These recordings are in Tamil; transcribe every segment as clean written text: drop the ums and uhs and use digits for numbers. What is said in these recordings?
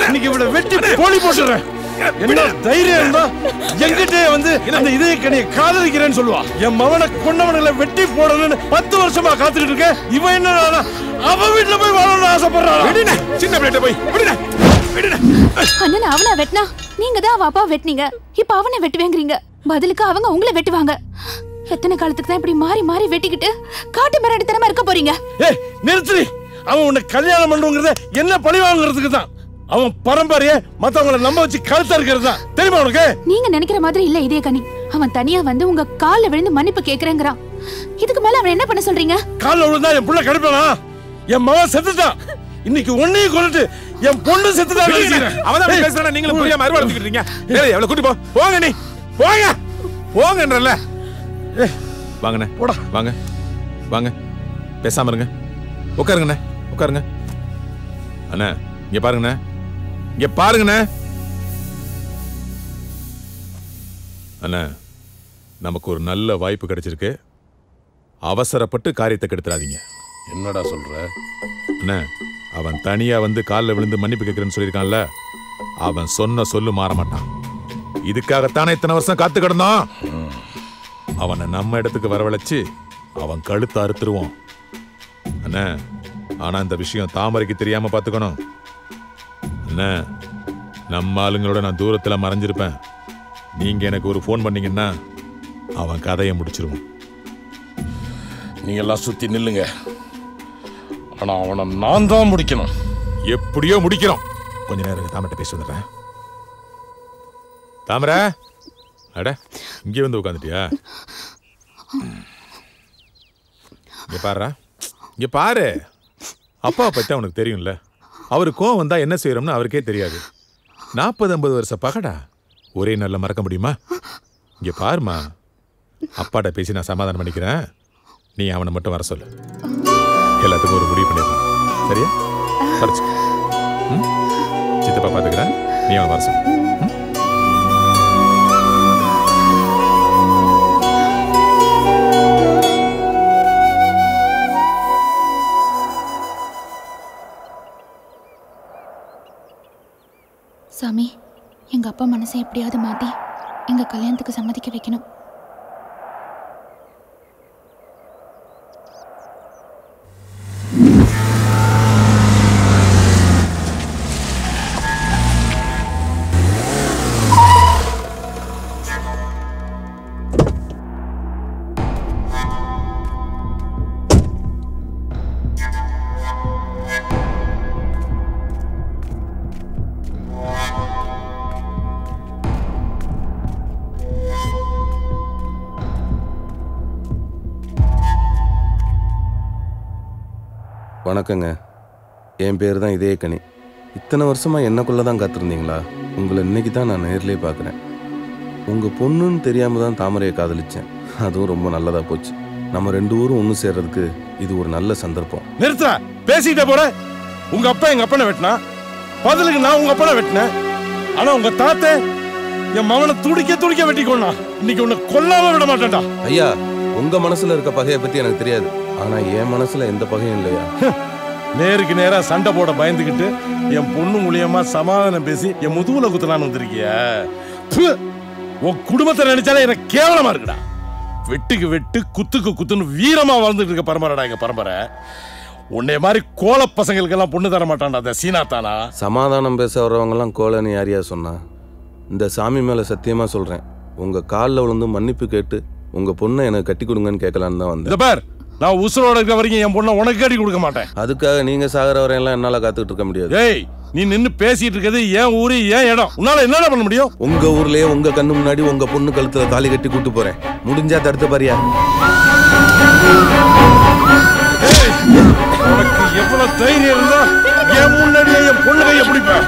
இன்னைக்கு இவளை வெட்டி போலி போட்டுறேன். என்ன தைரியம் இருந்தா என்கிட்டே வந்து அந்த இதய கனியை காதலிக்கிறேன்னு சொல்லுவா. என் மவனை கொண்டவனை வெட்டி போடணும்னு 10 வருஷமா காத்துக்கிட்டு இருக்கேன். இவன் என்ன அவ வீட்டுல போய் வாழணும்னு ஆசைப்படுறான். சின்ன பிள்ளைகிட்ட போய் அண்ணன் அவனை வெட்டினா நீங்க தான் அவ அப்பா வெட்டினீங்க. இப்ப அவனை வெட்டுவேங்கிறீங்க. பதிலுக்கு அவங்க உங்களை வெட்டுவாங்க. எத்தனை காலத்துக்கு தான் இப்படி மாறி மாறி வெட்டிக்கிட்டு காட்டு மிராண்டி தரமா இருக்க போறீங்க? ஏய் நிறுத்தி. அவன் உன்னை கல்யாணம் பண்ணுங்கிறத என்ன பழி வாங்குறதுக்கு தான். அவன் பரம்பரையே மத்தவங்களை நம்ப வச்சு கழுத்தா இருக்கிறது தான். தெரியுமா உனக்கு? நீங்க நினைக்கிற மாதிரி இல்ல இதே கனி. அவன் தனியா வந்து உங்க கால்ல விழுந்து மன்னிப்பு கேக்குறேங்கிறான். இதுக்கு மேல அவன் என்ன பண்ண சொல்றீங்க? கால்ல விழுந்தா என் புள்ள கடுப்பானா? என் மகன் செத்துட்டான். இன்னைக்கு ஒன்னையும் கொண்டுட்டு என் பொண்ணு செத்துட்டான். அவன் தான் பேசுறானே, நீங்களும் புரியாம அறுவாடுத்துக்கிட்டு இருக்கீங்க. ஏய் அவளை கூட்டி போ. போங்க நீ. போங்க. போங்கன்றல. வாங்கண்ணே. போடா. வாங்க. வாங்க. பேசாம இருங்க. உட்காருங்கண்ணே. உட்காருங்க. அண்ணா இங்க பாருங்கண்ணே. இங்க பாருங்கண்ணே. அண்ணா நமக்கு ஒரு நல்ல வாய்ப்பு கிடைச்சிருக்கு. அவசரப்பட்டு காரியத்தை கெடுத்துறாதீங்க. என்னடா சொல்ற? அண்ணா அவன் தனியா வந்து காலில் விழுந்து மன்னிப்பு கேட்கிறேன்னு சொல்லியிருக்கான்ல, அவன் சொன்ன சொல்லு மாற மாட்டான். இதுக்காகத்தானே இத்தனை வருஷம் காத்து கிடந்தான். அவனை நம்ம இடத்துக்கு வரவழைச்சு அவன் கழுத்தை அறுத்துருவோம். அண்ணா ஆனா இந்த விஷயம் தாமரைக்கு தெரியாம பாத்துக்கணும். அண்ணா நம்ம ஆளுங்களோட நான் தூரத்துல மறைஞ்சிருப்பேன். நீங்க எனக்கு ஒரு போன் பண்ணீங்கன்னா அவன் கதையை முடிச்சிருவான். நீங்க எல்லாம் சுத்தி நில்லுங்க. ஆனா அவனை நான் தான் முடிக்கணும். எப்படியோ முடிக்கிறோம். கொஞ்ச நேரம் தாமரை பேசி வந்துடுறேன். தாமரை அட இங்கே வந்து உட்காந்துட்டியா? இங்க பாரு. இங்க பாரு. அப்பாவை பத்தி அவனுக்கு தெரியும்ல. அவரு கோவம் வந்தா என்ன செய்யறோம்னு அவருக்கே தெரியாது. 40-50 வருஷ பகடா ஒரே நல்ல மறக்க முடியுமா? இங்க பாருமா, அப்பாட்ட பேசி நான் சமாதானம் பண்ணிக்கிறேன். நீ அவனை மட்டும் வர சொல்லு. எல்லாத்துக்கும் ஒரு முடிவு பண்ணிடலாம். சரியா? பறிச்சு சித்தப்பா பாத்துக்கிறேன். நீ அவனை வர சொல்லு. சாமி, எங்க அப்பா மனசை எப்படியாவது மாத்தி எங்க கல்யாணத்துக்கு சம்மதிக்க வைக்கணும். வணக்கங்க. என் பேர் தான் இதய கனி. இத்தனை வருஷமாக என்னக்குள்ளே தான் காத்திருந்தீங்களா? உங்களை இன்னைக்கு தான் நான் நேர்லேயே பார்க்குறேன். உங்கள் பொண்ணுன்னு தெரியாமல் தான் தாமரையை காதலிச்சேன். அதுவும் ரொம்ப நல்லதாக போச்சு. நம்ம 2 ஊரும் ஒன்று சேர்றதுக்கு இது ஒரு நல்ல சந்தர்ப்பம். நிறுத்தா பேசிக்கிட்டே போற. உங்க அப்பா எங்க அப்பனை வெட்டினா, பதிலுக்கு நான் உங்க அப்பனை வெட்டினேன். ஆனா உங்க தாத்தா என் மகனை துடிக்க துடிக்க வெட்டி கொண்டான். இன்னைக்கு உன்னை கொல்லாம விட மாட்டேன்டா. ஐயா, உங்கள் மனசில் இருக்க பகையை பற்றி எனக்கு தெரியாது. ஆனால் என் மனசில் எந்த பகையும் இல்லையா? நேருக்கு நேரா சண்டை போட பயந்துக்கிட்டு என் பொண்ணு மூலியமா சமாதானம் பேசி என் முதுகுல குத்தலான்னு வந்திருக்கிய. உன் குடும்பத்தை நினைச்சாலே எனக்கு கேவலமா இருக்குடா. வெட்டுக்கு வெட்டு குத்துக்கு குத்துன்னு வீரமா வாழ்ந்துட்டு இருக்க பரம்பரைடா எங்க பரம்பரை. உன்னை மாதிரி கோல பசங்களுக்கு எல்லாம் பொண்ணு தர மாட்டான்டா அந்த சீனா தானா. சமாதானம் பேச வர்றவங்கலாம் கோலன்னு யாரையா சொன்னா? இந்த சாமி மேலே சத்தியமா சொல்றேன், உங்க காலில் விழுந்து மன்னிப்பு கேட்டு உங்க பொண்ணை எனக்கு கட்டி கொடுங்கன்னு கேட்கலான்னு தான் வந்தேன். பார், நான் உசுரோட இருக்க வரைக்கும் என் பொண்ணை உனக்கு கட்டி கொடுக்க மாட்டேன். அதுக்காக நீங்க சாகர வரையெல்லாம் என்னால காத்துக்கிட்டு இருக்க முடியாது. ஏய், நீ நின்னு பேசிட்டு இருக்கிறது ஏன் ஊரு ஏன் இடம். உன்னால என்ன பண்ண முடியும்? உங்க ஊர்லயே உங்க கண்ணு முன்னாடி உங்க பொண்ணு கழுத்துல தாலி கட்டி கூட்டு போறேன். முடிஞ்சா தடுத்து பாரியா? உனக்கு எவ்வளவு தைரியம் இருந்தா என் முன்னாடியே என் பொண்ணு கையை பிடிப்பேன்.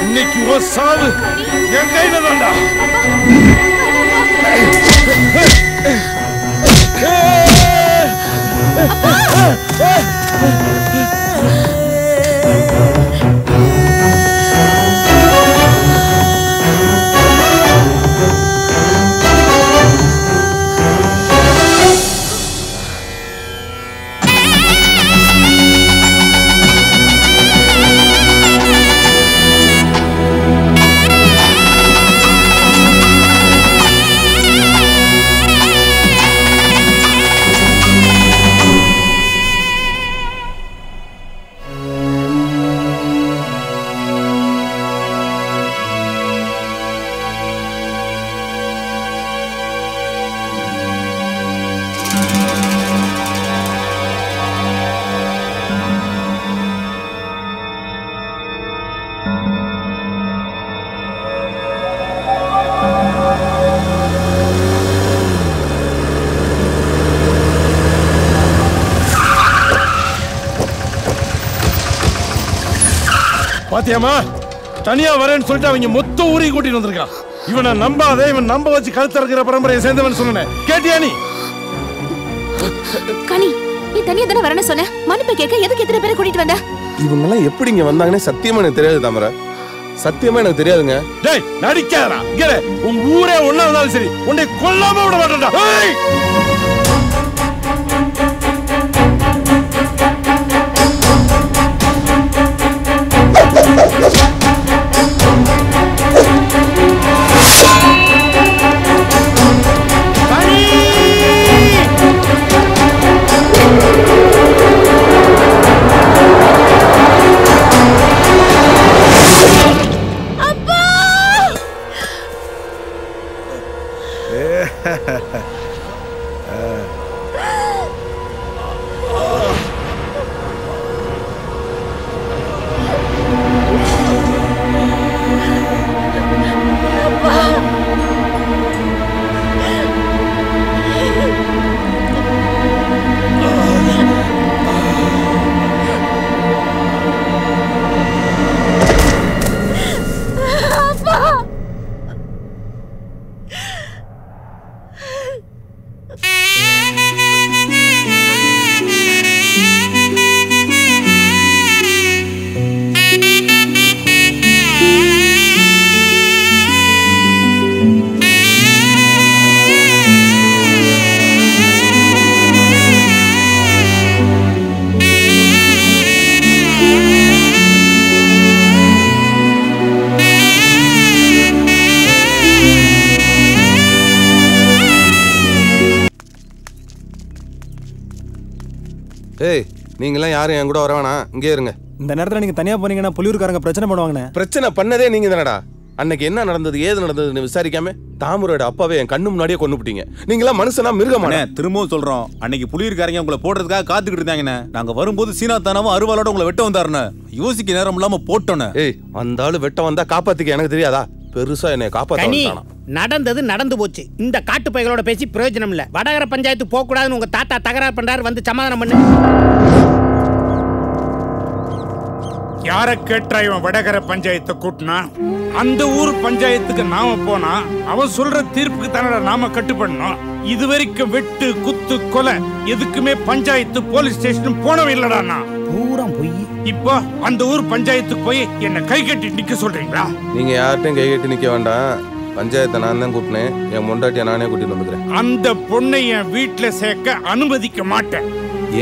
இன்னைக்கு ஒரு சாவு என் கையில தான்டா. பாத்தியாமா, தனியா வரேன்னு சொல்லிட்டு அவங்க மொத்த ஊரையும் கூட்டிட்டு வந்திருக்கான். இவனை நம்பாதே, இவன் நம்ப வச்சு கழுத்து இருக்கிற பரம்பரையை சேர்ந்தவன் சொன்னேன். கேட்டியா நீ? கனி, நீ தனியா தானே வரேன்னு சொன்ன. மன்னிப்பு கேட்க எதுக்கு இத்தனை பேரை கூட்டிட்டு வந்த? இவங்க எல்லாம் எப்படி இங்க வந்தாங்கன்னே சத்தியமா எனக்கு தெரியாது தாமரை. சத்தியமா எனக்கு தெரியாதுங்க. டேய் நடிக்காதடா. இங்க உங்க ஊரே ஒண்ணா இருந்தாலும் சரி, உன்னை கொல்லாம விட மாட்டேன்டா. ஏய் ஏய், நீங்களாம் யாரும் என் கூட வர வேணாம், இங்கே இருங்க. இந்த நேரத்தில் நீங்க தனியா போனீங்கன்னா புலியூர்காரங்க பிரச்சனை பண்ணுவாங்கண்ணே. பிரச்சனை பண்ணதே நீங்க தானடா. அன்னைக்கு என்ன நடந்தது, ஏது நடந்ததுன்னு விசாரிக்காம தாமரோட அப்பாவே என் கண்ணு முன்னாடியே கொண்டுபிட்டீங்க. நீங்களாம் மனுஷனா மிருகமான. திரும்பவும் சொல்றோம், அன்னைக்கு புலியூர்காரங்க உங்களை போடுறதுக்காக காத்துக்கிட்டு இருந்தாங்கண்ணே. நாங்க வரும்போது சீனாத்தானவும் அருவாளோட உங்களை வெட்ட வந்தாருன்னு யோசிக்க நேரம் இல்லாம போட்டோன்னு. ஏய், அந்த ஆளு வெட்ட வந்தா காப்பாத்திக்க எனக்கு தெரியாதா? பெருசா என்னை காப்பாத்த நடந்தது நடந்து போச்சு. இந்த காட்டு பைகளோட பேசி பிரயோஜனம் இல்ல. வடகர பஞ்சாயத்து போக கூடாதுன்னு உங்க தாத்தா தகராறு பண்றாரு, வந்து சமாதானம் பண்ணு. யார கேட்டா இவன் வடகர பஞ்சாயத்தை கூட்டினா? அந்த ஊர் பஞ்சாயத்துக்கு நாம போனா அவன் சொல்ற தீர்ப்புக்கு தானடா நாம கட்டுப்படணும். இதுவரைக்கும் வெட்டு குத்து கொலை எதுக்குமே பஞ்சாயத்து போலீஸ் ஸ்டேஷன் போனவே இல்லடா. பூரா போய் இப்போ அந்த ஊர் பஞ்சாயத்துக்கு போய் என்ன கை கட்டி நிக்க சொல்றீங்களா? நீங்க யார்ட்டையும் கை கட்டி நிக்க வேண்டாம். பஞ்சாயத்தை நான் தான் கூட்டினேன். என் பொண்டாட்டியை நானே கூட்டிட்டு வந்துக்கிறேன். அந்த பொண்ணை என் வீட்டுல சேர்க்க அனுமதிக்க மாட்டேன்.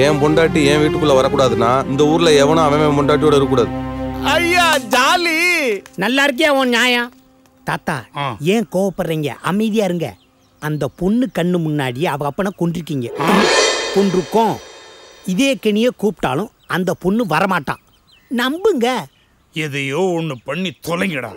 என் பொண்டாட்டி என் வீட்டுக்குள்ள வரக்கூடாதுன்னா இந்த ஊர்ல எவனும் அவன் பொண்டாட்டியோட இருக்கக்கூடாது. ஐயா ஜாலி. நல்லா இருக்கியா உன் நியாயம்? தாத்தா ஏன் கோவப்படுறீங்க? அமைதியா இருங்க. அந்த பொண்ணு கண்ணு முன்னாடி அவ அப்பனை கொண்டிருக்கீங்க. கொண்டிருக்கோம். இதே கெணியை கூப்பிட்டாலும் அந்த பொண்ணு வரமாட்டான். நம்புங்க. எதையோ ஒண்ணு பண்ணி தொலைங்கடா.